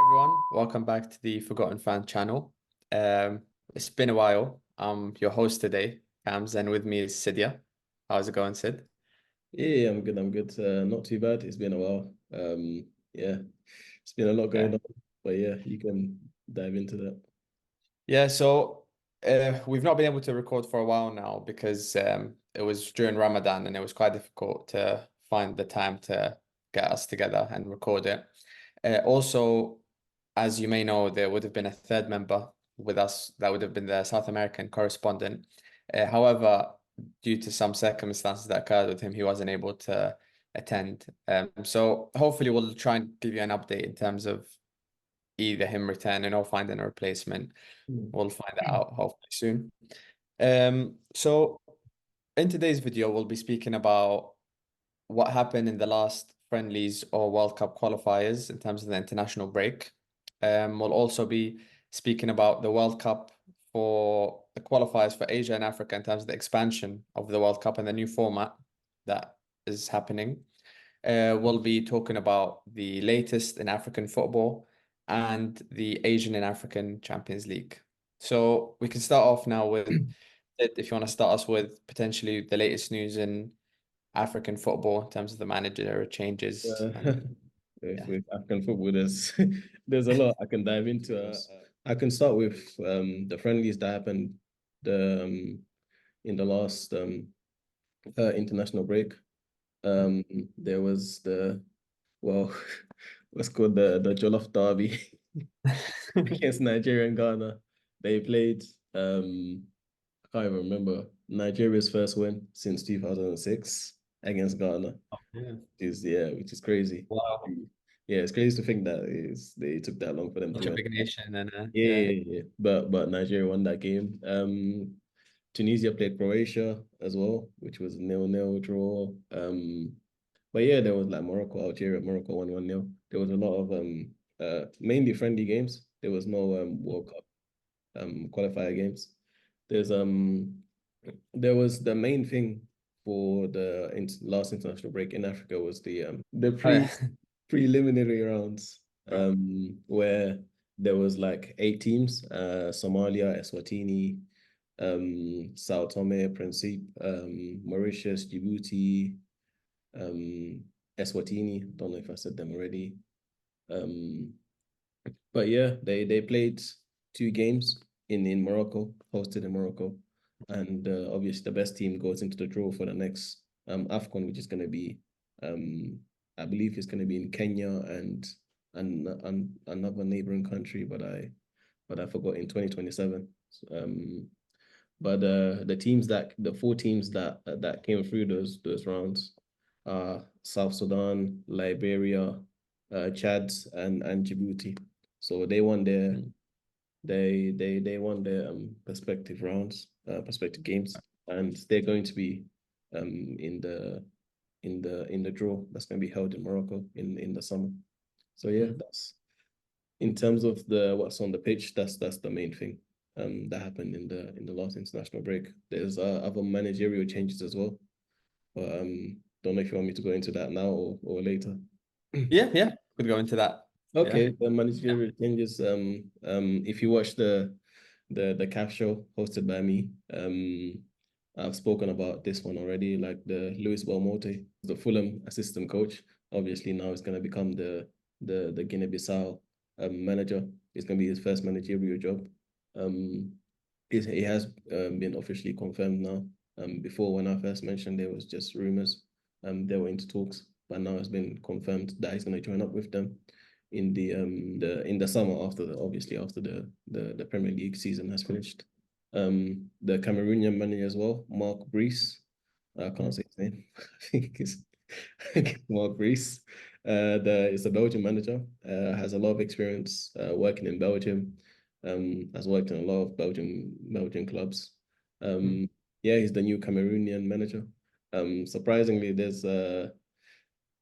everyone. Welcome back to the Forgotten Fan channel. It's been a while. I'm your host today, Cams, and with me is Sidia. How's it going, Sid? Yeah, I'm good. I'm good. Not too bad. It's been a while. Yeah, it's been a lot Yeah. going on, but yeah, you can dive into that. Yeah, we've not been able to record for a while now because it was during Ramadan and it was quite difficult to find the time to get us together and record it. Also, as you may know, there would have been a third member with us that would have been the South American correspondent. However, due to some circumstances that occurred with him, he wasn't able to attend. So hopefully we'll try and give you an update in terms of either him returning or finding a replacement. Mm. We'll find out hopefully soon. So in today's video, we'll be speaking about what happened in the last friendlies or World Cup qualifiers in terms of the international break. We'll also be speaking about the World Cup for the qualifiers for Asia and Africa in terms of the expansion of the World Cup and the new format that is happening. We'll be talking about the latest in African football and the Asian and African Champions League. So we can start off now with, if you want to start us with potentially the latest news in African football in terms of the managerial changes Uh, and with, yeah. with African football, there's a lot I can dive into. I can start with the friendlies that happened the in the last international break. There was well, what's called the Jollof Derby against Nigeria and Ghana. They played. I can't even remember Nigeria's first win since 2006 against Ghana. Yeah. Which is crazy. Wow. Yeah, it's crazy to think that they took that long for them to Such a win. big nation and Yeah, yeah. yeah, yeah. But Nigeria won that game. Tunisia played Croatia as well, which was a 0-0 draw. But yeah, there was like Morocco, Algeria, Morocco 1-0. There was a lot of mainly friendly games. There was no World Cup qualifier games. There's there was the main thing for the last international break in Africa was the Oh, yeah. preliminary rounds where there was like 8 teams, Somalia, Eswatini, Sao Tome, Principe, Mauritius, Djibouti, Eswatini. Don't know if I said them already. Um, but yeah, they played 2 games in Morocco, hosted in Morocco, and obviously the best team goes into the draw for the next AFCON, which is going to be I believe it's going to be in Kenya and another neighboring country, but I forgot in 2027. But the 4 teams that came through those rounds are South Sudan, Liberia, Chad, and Djibouti. So they won their perspective rounds, perspective games, and they're going to be in the draw that's going to be held in Morocco in the summer. So yeah, Mm. that's in terms of the what's on the pitch. That's the main thing that happened in the last international break. There's other managerial changes as well, but don't know if you want me to go into that now or later. Yeah, could go into that. Yeah. Okay, the managerial changes. If you watch the CAF show hosted by me, I've spoken about this one already. Like the Luis Belmonte, the Fulham assistant coach, obviously now is going to become the Guinea-Bissau manager. It's going to be his first managerial job. Um, it has been officially confirmed now. Before when I first mentioned there was just rumors. They were into talks, but now it's been confirmed that he's going to join up with them in the summer after obviously after the Premier League season has finished. The Cameroonian manager as well, Mark Brice. I can't say his name. I think it's Mark Brice. It's a Belgian manager. Has a lot of experience working in Belgium. Has worked in a lot of Belgian clubs. Mm. Yeah, he's the new Cameroonian manager. Surprisingly,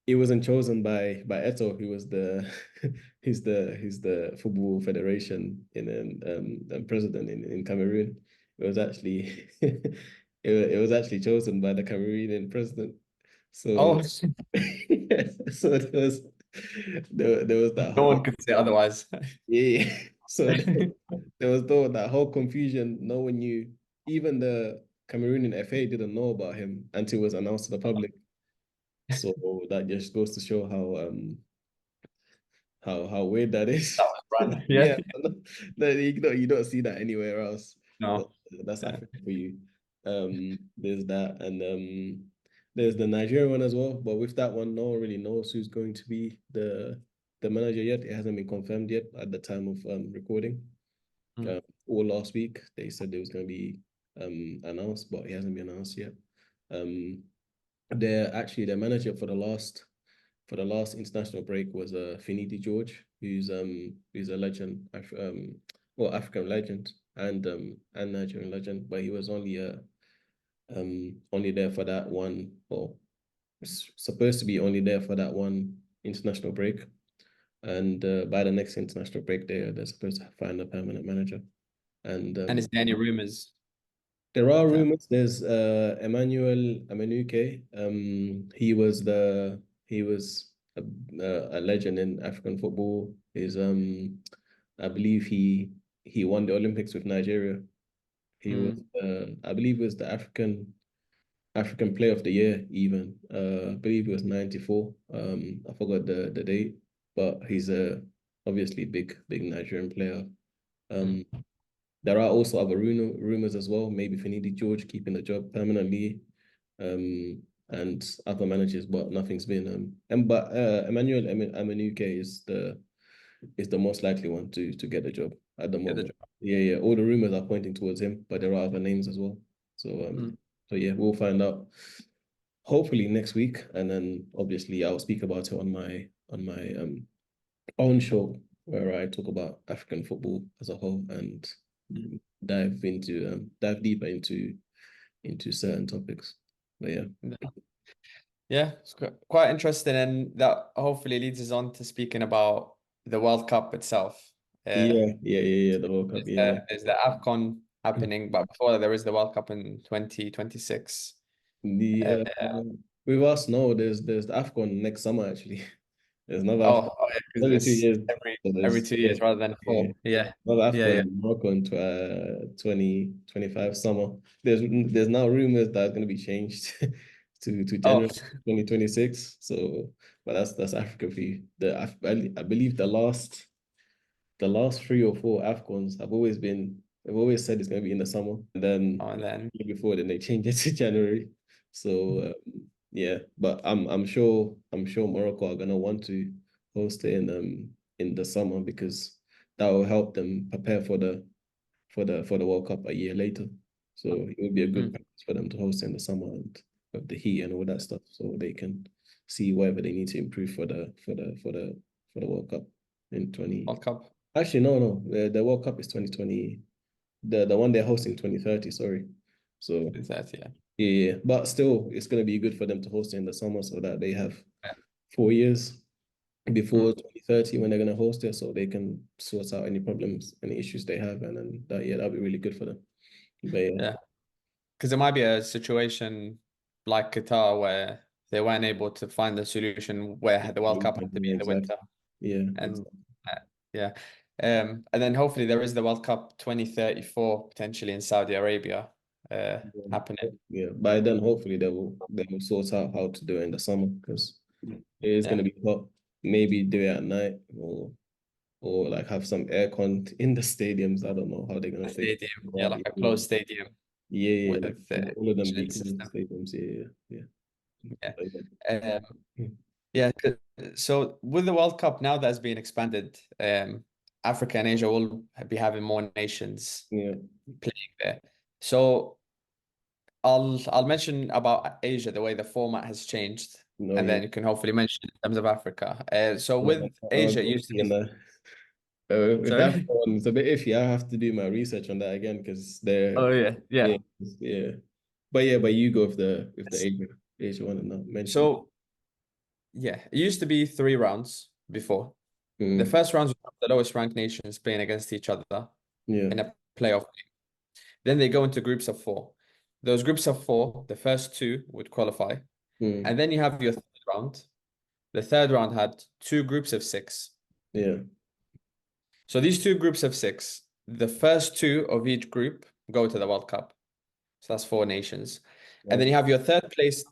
he wasn't chosen by Eto, who was the he's the football federation president in Cameroon. It was actually it was actually chosen by the Cameroonian president. So Oh, so there was There was that No whole one could say otherwise. yeah. So there was that whole confusion. No one knew. Even the Cameroonian FA didn't know about him until it was announced to the public. So that just goes to show how weird that is. That was random. Yeah. Yeah, no, you don't see that anywhere else. No. That's Africa for you. There's that, and there's the Nigerian one as well. But with that one, no one really knows who's going to be the manager yet. It hasn't been confirmed yet at the time of recording. Mm. Or last week they said it was going to be announced, but it hasn't been announced yet. They're actually their manager for the last international break was Finidi George, who's a legend, well, African legend and Nigerian legend, but he was only there for that one, or supposed to be only there for that one international break. And by the next international break, they're supposed to find a permanent manager. And is there any rumors? there are that- rumors. There's Emmanuel Amenuke. He was a legend in African football. I believe he won the Olympics with Nigeria. He was Mm. I believe it was the African Player of the Year even. I believe it was 94. I forgot the date, but he's a obviously big Nigerian player. Mm. There are also other rumors as well. Maybe Finidi George keeping the job permanently, and other managers, but nothing's been. But Emmanuel Amenuke is the most likely one to get the job at the Get the moment. job. Yeah. All the rumors are pointing towards him, but there are other names as well. So Mm. so yeah, we'll find out hopefully next week, and then obviously I'll speak about it on my own show where I talk about African football as a whole and Mm. dive deeper into certain topics. But yeah, Yeah, it's quite interesting, and that hopefully leads us on to speaking about the World Cup itself. the World Cup, yeah. There's the AFCON happening, but before that, there is the World Cup in 2026. Uh, The with us, no, there's the AFCON next summer actually. There's another AFCON oh, yeah, because every two it's years. So every there's 2 years rather than yeah, four. Yeah, another yeah, AFCON yeah. in Morocco in 2025 summer. There's now rumors that it's going to be changed to Oh, January 2026. So, but that's Africa for you. I believe the last 3 or 4 AFCONs I've always said it's going to be in the summer, and then oh, and then before then they change it to January. So yeah, but I'm sure Morocco are gonna want to host it in the summer because that will help them prepare for the World Cup a year later. So it would be a good mm, practice for them to host in the summer and with the heat and all that stuff, so they can see whatever they need to improve for the World Cup in 20. World Cup. Actually, no. The World Cup is 2020. The one they're hosting 2030. Sorry. So Is that, yeah. yeah. But still, it's gonna be good for them to host it in the summer so that they have Yeah. 4 years Mm, before 2030 when they're gonna host it, so they can sort out any problems, any issues they have, and then that'll be really good for them. But yeah, yeah. Because there might be a situation like Qatar where they weren't able to find the solution where the World Cup had to be yeah, in the exactly. winter. Yeah, And exactly. yeah. And then hopefully there is the World Cup 2034 potentially in Saudi Arabia happening. Yeah. By then, hopefully they will sort out how to do it in the summer because it is Yeah. gonna be hot. Maybe do it at night or like have some aircon in the stadiums. I don't know how they're gonna A fix stadium, yeah, that. like a closed stadium Yeah, with like the all of them be chilling clean system. stadiums. Yeah. Yeah. Like Um, yeah. So with the World Cup now that's being expanded, Africa and Asia will be having more nations yeah. playing there. So I'll mention about Asia, the way the format has changed, No, and yeah. then you can hopefully mention in terms of Africa. So with I'll Asia, it go used to see in be. there. With that Sorry. one, it's a bit iffy. I have to do my research on that again because they're Oh yeah, yeah, yeah. yeah. But you go with the Asia one and not mention. So yeah, it used to be 3 rounds before. The Mm, first rounds were the lowest ranked nations playing against each other yeah. in a playoff. Then they go into groups of four. Those groups of four, the first two would qualify, Mm, and then you have your third round. the third round had 2 groups of 6. Yeah. So these 2 groups of 6, the first 2 of each group go to the World Cup. So that's 4 nations. And then you have your third place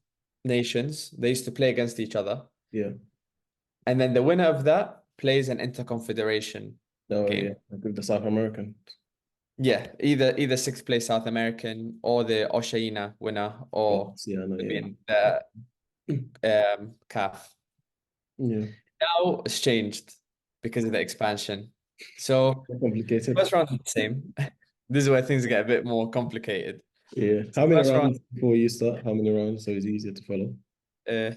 nations. They used to play against each other. Yeah. And then the winner of that plays an interconfederation Oh, game. yeah. Like with the South American. Yeah, either 6th place South American or the Oceania winner, or Yeah, I know, yeah. in the CAF. Yeah. Now it's changed because of the expansion. So Complicated. first round is the same. This is where things get a bit more complicated. Yeah. So How many first round, rounds before you start? How many rounds? So it's easier to follow. uh,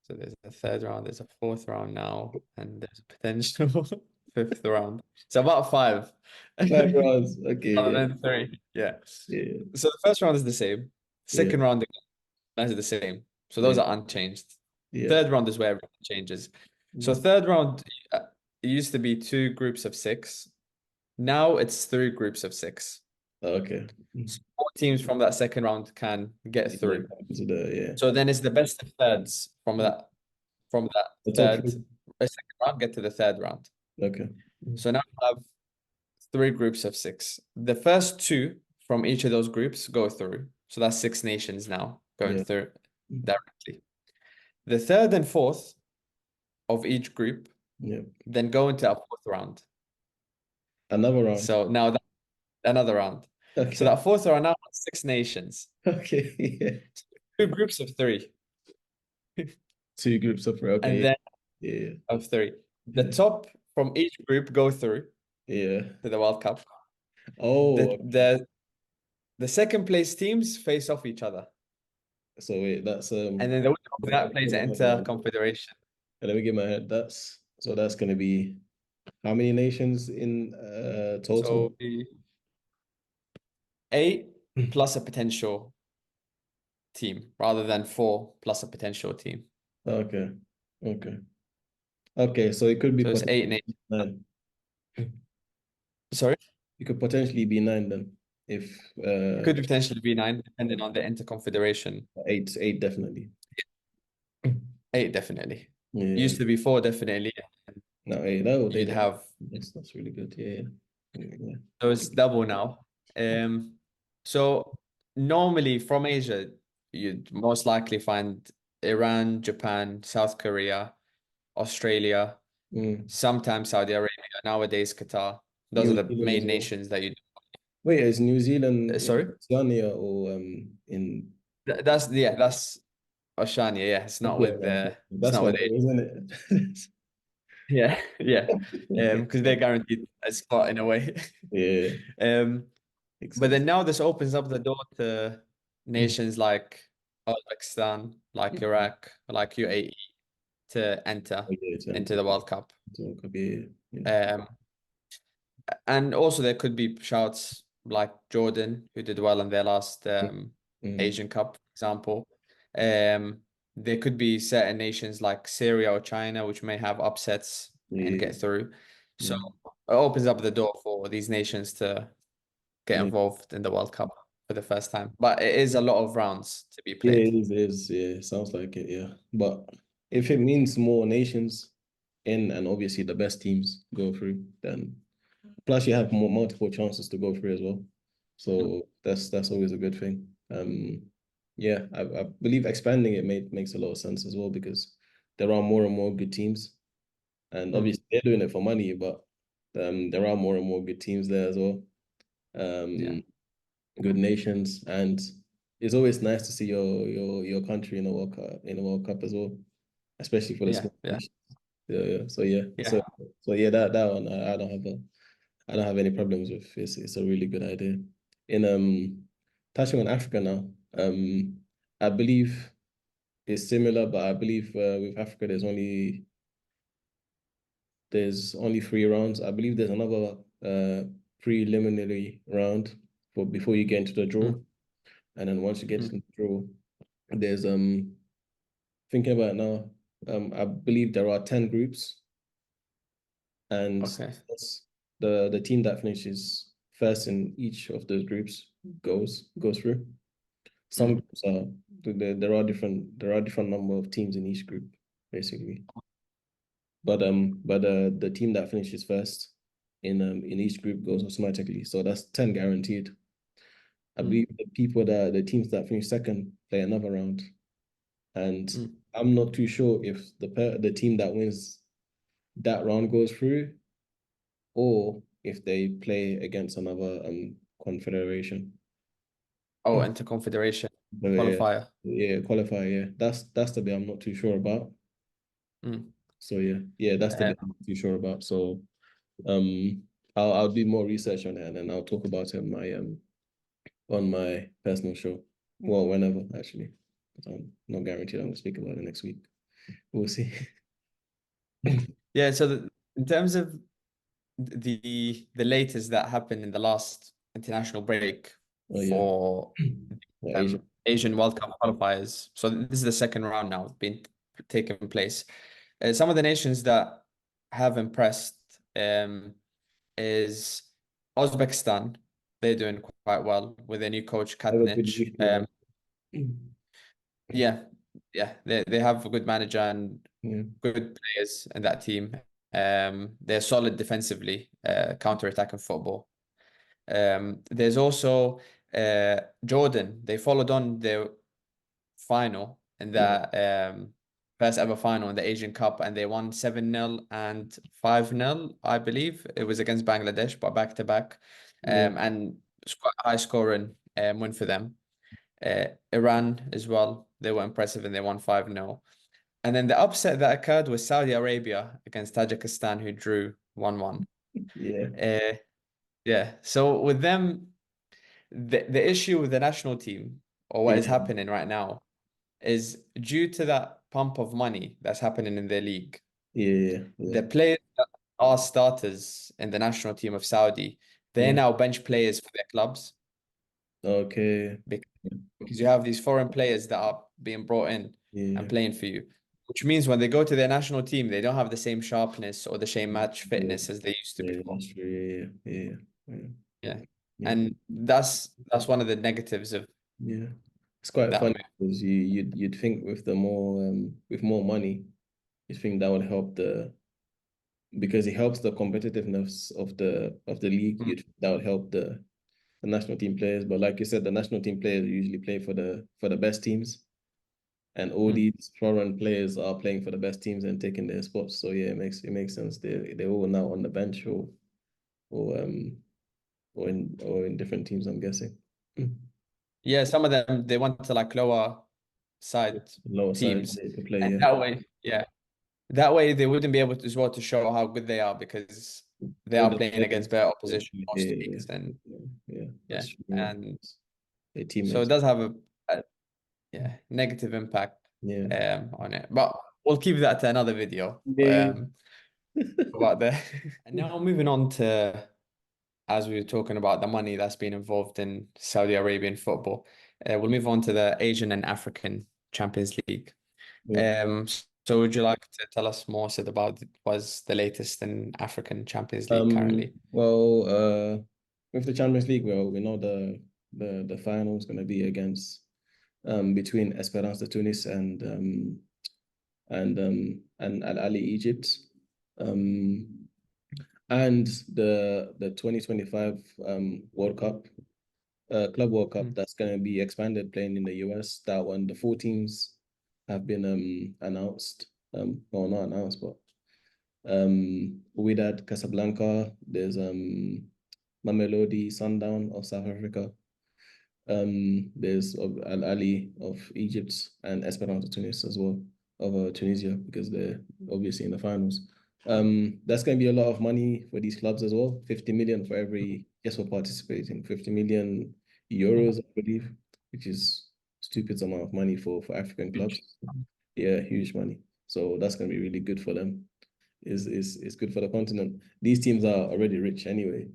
so there's a third round, there's a fourth round now, and there's a potential fifth round. So about 5. 5 rounds. Okay. Other Yeah. than 3. Yeah. Yeah. So the first round is the same. Yeah. Second round again is the same. So those Yeah. are unchanged. Yeah. Third round is where everything changes. So Yeah. third round, it used to be 2 groups of 6. Now it's 3 groups of 6. Okay. So 4 teams from that second round can get Yeah. through. Yeah. So then it's the best of thirds from that The top third three. second round get to the third round. Okay. So now we have 3 groups of 6. The first 2 from each of those groups go through. So that's 6 nations now going Yeah. through directly. The third and fourth of each group Yeah. then go into a fourth round. Another round. So now another round. Okay. So that fourth round now has 6 nations. Okay. Yeah. 2 groups of 3. 2 groups of 3. Okay. And then Yeah. of 3. The Yeah. top from each group go through Yeah. to the World Cup. Oh. The second place teams face off each other. So wait, that's And then the winner of that plays an inter-confederation. Let me get my head. That's gonna be how many nations in total? So 8 plus a potential team rather than 4 plus a potential team. Okay. Okay. Okay, so it could be So it's 8 nations. 9. Sorry? It could potentially be 9 then. If It could potentially be 9, depending on the interconfederation. 8 definitely. 8 definitely. Yeah. Used to be 4 definitely. No, 8. No, You'd have. That's really good. Yeah. Yeah. So it's double now. So normally from Asia, you'd most likely find Iran, Japan, South Korea, Australia, sometimes Saudi Arabia, nowadays Qatar. Those New are the Zealand as main well. nations that you. Wait, is New Zealand Sorry? Oceania or in That's Oceania. Yeah, it's not with that's it's not why, with Asia. isn't it? Yeah, yeah. Yeah. Because they're guaranteed a spot in a way. Yeah. But then now this opens up the door to nations like Uzbekistan, like Iraq, like UAE to enter into the World Cup. And also there could be shouts like Jordan, who did well in their last Asian Cup, for example. There could be certain nations like Syria or China, which may have upsets and get through. So it opens up the door for these nations to get involved in the World Cup for the first time. But it is a lot of rounds to be Yeah, played. it is. Yeah, sounds like it. Yeah, but if it means more nations in, and obviously the best teams go through, then plus you have multiple chances to go through as well. So that's always a good thing. Yeah, I believe expanding it makes a lot of sense as well, because there are more and more good teams, and obviously they're doing it for money, but there are more and more good teams there as well. Good nations, and it's always nice to see your country in a World Cup as well, especially for the small nations. Yeah. So that one I don't have any problems with. It's a really good idea. In touching on Africa now, I believe it's similar, but I believe with Africa there's only 3 rounds. I believe there's another preliminary round before you get into the draw. And then once you get into the draw, there's thinking about it now, I believe there are 10 groups. And the team that finishes first in each of those groups goes through. some groups are there are different number of teams in each group, basically. But the team that finishes first in each group goes automatically. So that's 10 guaranteed. I believe the teams that finish second play another round. And I'm not too sure if the team that wins that round goes through, or if they play against another confederation. Oh, inter-confederation But qualifier. yeah, qualifier. Yeah, that's the bit I'm not too sure about. So yeah, that's the bit I'm not too sure about. So I'll do more research on it, and then I'll talk about it on my personal show. Well, whenever actually, but I'm not guaranteed I'm gonna speak about it next week. We'll see. Yeah. So in terms of the latest that happened in the last international break Oh yeah, for Asia. Asian World Cup qualifiers. So this is the second round now being taken place. Some of the nations that have impressed is Uzbekistan. They're doing quite well with their new coach I have a good Katnic. week, man. Yeah, they have a good manager and Yeah, good players in that team. They're solid defensively, counter-attacking football. There's also Jordan. They followed on their final in yeah, the first ever final in the Asian Cup, and they won 7-0 and 5-0, I believe. It was against Bangladesh, but back to back. yeah, And it's quite a high scoring win for them. Iran as well. They were impressive and they won 5-0. And then the upset that occurred was Saudi Arabia against Tajikistan, who drew 1-1. yeah, Yeah. So with them, the issue with the national team, or what is yeah, happening right now, is due to that pump of money that's happening in their league. yeah, yeah, The players that are starters in the national team of Saudi, they're yeah. now bench players for their clubs Okay. because you have these foreign players that are being brought in Yeah, and playing for you, which means when they go to their national team, they don't have the same sharpness or the same match yeah, fitness as they used to yeah, before. that's true. Yeah, Yeah. yeah, And that's one of the negatives of yeah. It's quite that funny move. because you'd think with more money, you'd think that would help because it helps the competitiveness of the league. Mm, That would help the national team players. But like you said, the national team players usually play for the best teams. And all mm. these foreign players are playing for the best teams and taking their spots. So yeah, it makes sense. They're all now on the bench or um or in different teams, I'm guessing. Yeah, some of them they went to like lower side Lower side teams, to play, and yeah. that way, yeah, that way they wouldn't be able to as well to show how good they are because they All are the playing against players, better yeah, opposition most yeah, weeks, and yeah, yeah, that's true. and Their so it teammates. does have a negative impact Yeah. on it. But we'll keep that to another video Yeah. about that. And now moving on to, as we were talking about the money that's been involved in Saudi Arabian football, we'll move on to the Asian and African Champions League. Yeah. So would you like to tell us more, Sid, about what's the latest in African Champions League currently? Well, with the Champions League, well, we know the final is gonna be against between Esperance de Tunis and Al Ali Egypt. And the 2025 World Cup, Club World Cup, Mm. that's gonna be expanded playing in the US. That one, the four teams have been announced. Well, not announced, but Wydad Casablanca, there's Mamelodi Sundown of South Africa. There's Al Ali of Egypt and Esperance de Tunis as well of Tunisia because they're obviously in the finals. That's going to be a lot of money for these clubs as well. 50 million for every yes for participating. 50 million euros, I believe, which is stupid amount of money for African clubs. Yeah, huge money. So that's going to be really good for them. Is good for the continent. These teams are already rich anyway.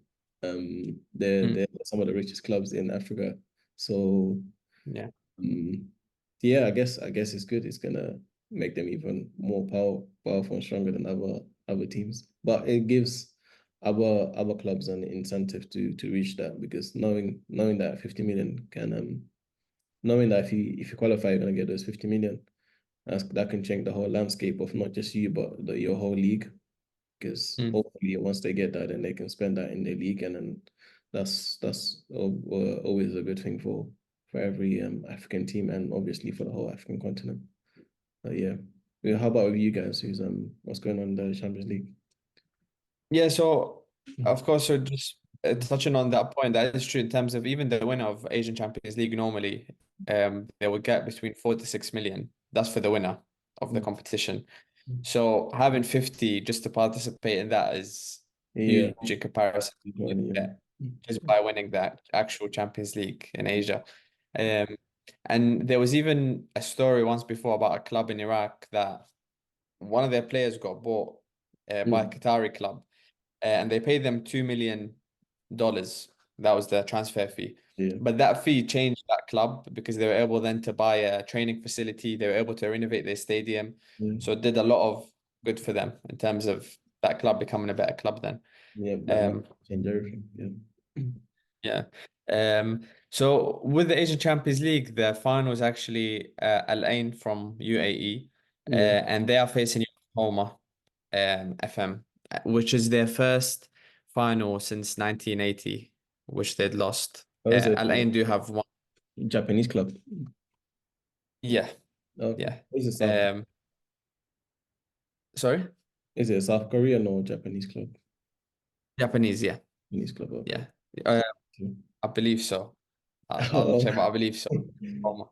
They're some of the richest clubs in Africa. So Yeah. yeah, I guess it's good. It's gonna make them even more powerful and stronger than other teams. But it gives other clubs an incentive to reach that because knowing that 50 million knowing that if you qualify, you're gonna get those 50 million. That can change the whole landscape of not just you, but your whole league. Because Mm. hopefully, once they get that, then they can spend that in their league, and then that's always a good thing for every African team, and obviously for the whole African continent. Yeah. Yeah, how about with you guys? What's going on in the Champions League? Yeah, so of course, so just touching on that point, that is true in terms of even the winner of Asian Champions League normally, they would get between 4 to 6 million. That's for the winner of the Mm. competition. So having 50 just to participate in that is Yeah, huge in comparison to what you yeah. get just by winning that actual Champions League in Asia. Um, and there was even a story once before about a club in Iraq that one of their players got bought by a Mm. Qatari club, and they paid them $2 million. That was the transfer fee. Yeah. But that fee changed that club because they were able then to buy a training facility. They were able to renovate their stadium. Yeah. So it did a lot of good for them in terms of that club becoming a better club then. Yeah, that might Um, change everything. Yeah. yeah. So with the Asian Champions League, the final is actually Al Ain from UAE, Yeah. and they are facing Yokohama FM, which is their first final since 1980, which they'd lost. Or is it Al Ain do have one. Japanese club? Yeah, Okay. yeah. Is it Um, sorry, South Korean or Japanese club? Japanese. Yeah, Japanese club. Okay. yeah. I believe so. I'll Oh. check, but I believe so. Okay.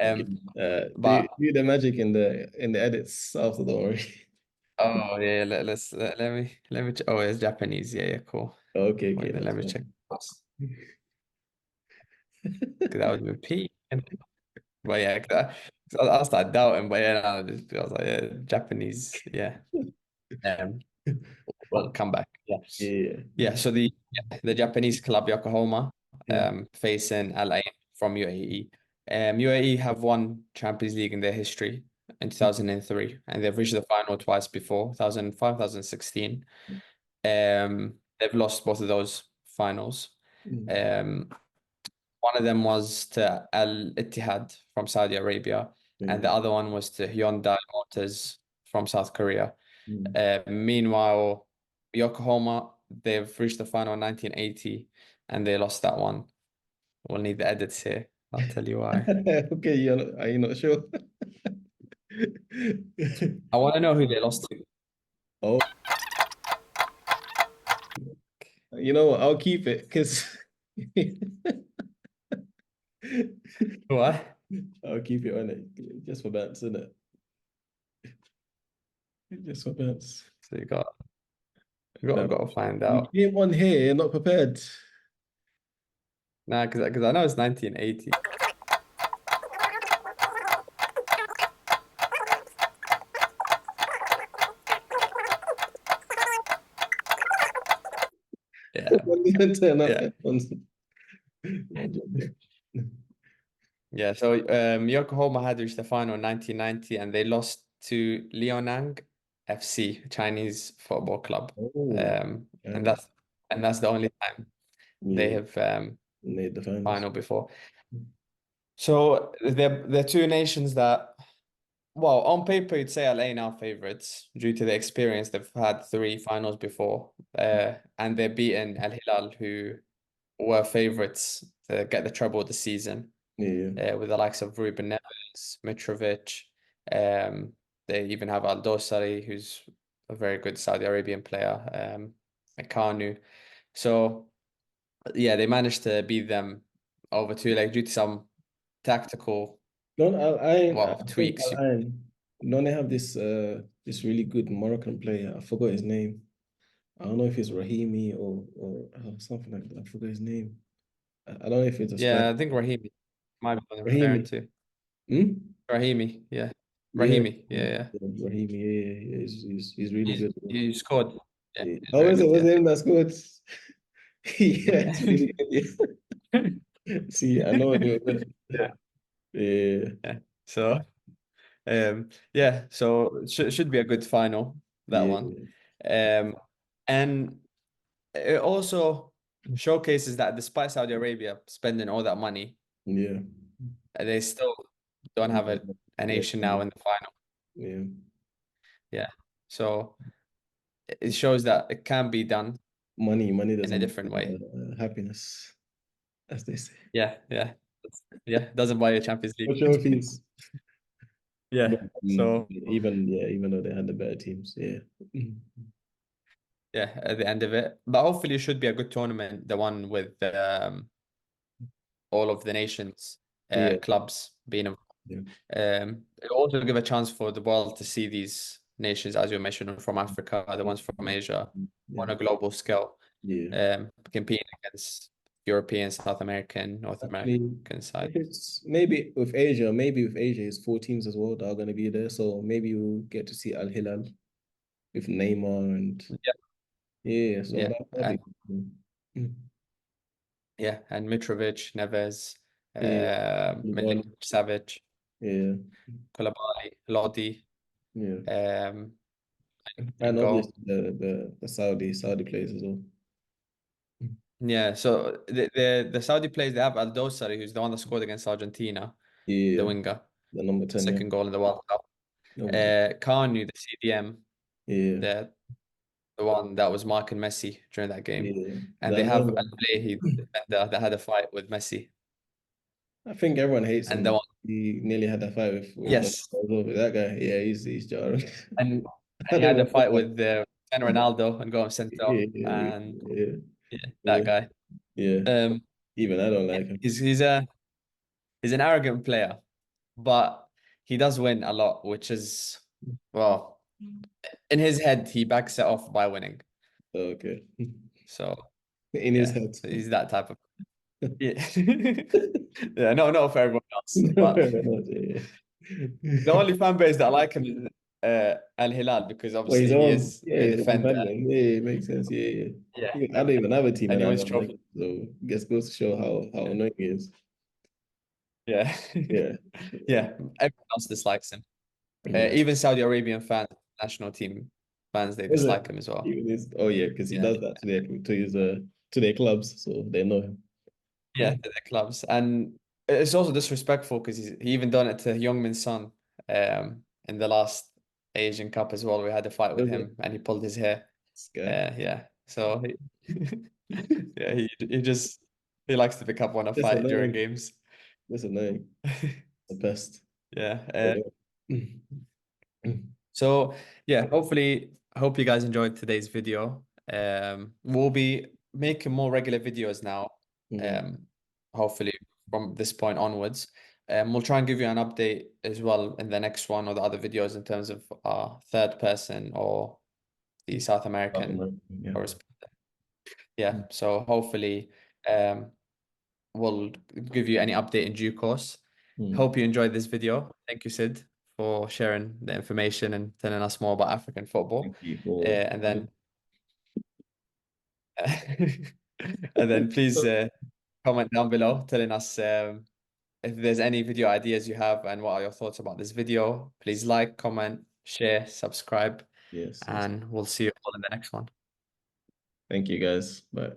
Um, Do but the magic in the edits after, don't worry. oh yeah, let me. Oh, it's Japanese. Yeah, yeah, cool. Okay, okay, Wait, then let that's me check. fine. Because that would be P. But yeah, 'cause I started doubting, but yeah, no, I was like, yeah, Japanese, yeah. Um, well, come back. Yeah, Yeah, yeah. So the Japanese club Yokohama, yeah. facing LA from UAE. UAE have won Champions League in their history in 2003, and they've reached the final twice before, 2005, 2016. They've lost both of those finals. Mm. Um, One of them was to Al Ittihad from Saudi Arabia, and Yeah. the other one was to Hyundai Motors from South Korea. Mm. Meanwhile, Yokohama, they've reached the final in 1980 and they lost that one. We'll need the edits here. I'll tell you why. Okay, are you not sure? I want to know who they lost to. Oh, you know what? I'll keep it because What? I'll keep it on it just for bets, isn't it? Just for bets. So got to find You out. came on here not prepared. Nah, because I know it's 1980. Yeah, Don't even turn up yeah. headphones. Yeah, joking. Yeah, so Yokohama had reached the final in 1990 and they lost to Liaoning FC, Chinese football club. Oh, Um, and China. that's the only time they Yeah, have made the finals. final before. So they're two nations that, well, on paper you'd say LA now favorites due to the experience. They've had three finals before, and they're beaten Al Hilal, who were favorites to get the treble this season. Yeah, With the likes of Ruben Neves, Mitrovic. Um, they even have Al Dosari, who's a very good Saudi Arabian player, Kanu. So yeah, they managed to beat them over two legs due to some tactical, don't I well, think tweaks. don't they have this really good Moroccan player? I forgot his name. I don't know if it's Rahimi or something like that. I forgot his name. I don't know if it's a striker. Yeah, I think Rahimi might be what I'm referring Rahimi. to. Hmm? Rahimi, yeah. Yeah, Rahimi, yeah, yeah. Rahimi. Yeah. He's really good. He scored. Yeah, Yeah. he's Oh, very was it good, was yeah. it him that scored? Yeah, it's really good. Yeah. See, I know they were good. Yeah. Yeah, Yeah. So yeah, so should be a good final, that yeah, one. And it also showcases that despite Saudi Arabia spending all that money, yeah. they still don't have a Yeah, nation now in the final. yeah. Yeah. So it shows that it can be done Money in a doesn't different way. happiness, as they say. Yeah, yeah. Doesn't buy you Champions No League. trophies. Yeah. But, So even though they had the better teams, yeah. yeah, at the end of it. But hopefully it should be a good tournament, the one with all of the nations Yeah, clubs being yeah. it'll also give a chance for the world to see these nations, as you mentioned, from Africa, the ones from Asia, Yeah, on a global scale, yeah. competing against European, South American, North Actually, American side. if it's maybe with Asia, it's four teams as well that are going to be there. So maybe we'll get to see Al Hilal with Neymar and Yeah, yeah. So yeah, that'll and be cool. Mm. yeah, and Mitrovic, Neves, Yeah, Milik, Koulibaly. Savic, Yeah, Koulibaly, Lodi, yeah, um, and in obviously goal. the Saudi players as well. Yeah, so the Saudi players, they have Al Dosari, who's the one that scored against Argentina, the Yeah, winger, the number 10, yeah. second goal in the World Cup. Number 10. Kanu, the CDM, Yeah, the one that was marking Messi during that game. yeah. And they That have another Al one. Blehi, the defender, that had a fight with Messi. I think everyone hates And the him. one, He nearly had that fight with when yes, I was over. That guy, yeah, he's jarring. and I he don't had a know fight what with Cristiano Ronaldo and got him sent off. yeah, yeah, And yeah, yeah, that yeah, guy. yeah. Um, Even I don't yeah, like him. he's an arrogant player, but he does win a lot, which is, well, in his head, he backs it off by winning. Okay. So In his yeah, head. he's that type of, yeah. Yeah, no, not for everyone else, No, but fair enough, yeah. the only fan base that I like him is Al Hilal, because Well, his obviously he own, is yeah, a his own defender. family. Yeah, it makes sense. Yeah, yeah. Yeah, I don't even have a team and and he I wins don't like trophies. it. So guess goes to show how Yeah, annoying he is. yeah, Yeah. yeah. Everyone else dislikes him. Yeah. Even Saudi Arabian fans, national team fans, they Is it? dislike him as well. Even his, oh yeah, because he Yeah, does that to their clubs, so they know him. yeah, to the clubs, and it's also disrespectful because he even done it to Youngmin's son in the last Asian Cup as well. We had a fight with Is it? him, and he pulled his hair. This guy. Yeah, so yeah, he likes to pick up on a That's fight during annoying. games. That's annoying. The best. Yeah. Yeah. So yeah, hopefully, I hope you guys enjoyed today's video. We'll be making more regular videos now. Mm. Um, hopefully from this point onwards. We'll try and give you an update as well in the next one or the other videos in terms of our third person or the South American Yeah. correspondent. Yeah, so hopefully we'll give you any update in due course. Mm. Hope you enjoyed this video. Thank you, Sid, for sharing the information and telling us more about African football. Thank you for And then and then please comment down below telling us if there's any video ideas you have and what are your thoughts about this video. Please like, comment, share, subscribe, yes, yes. and we'll see you all in the next one. Thank you guys. Bye.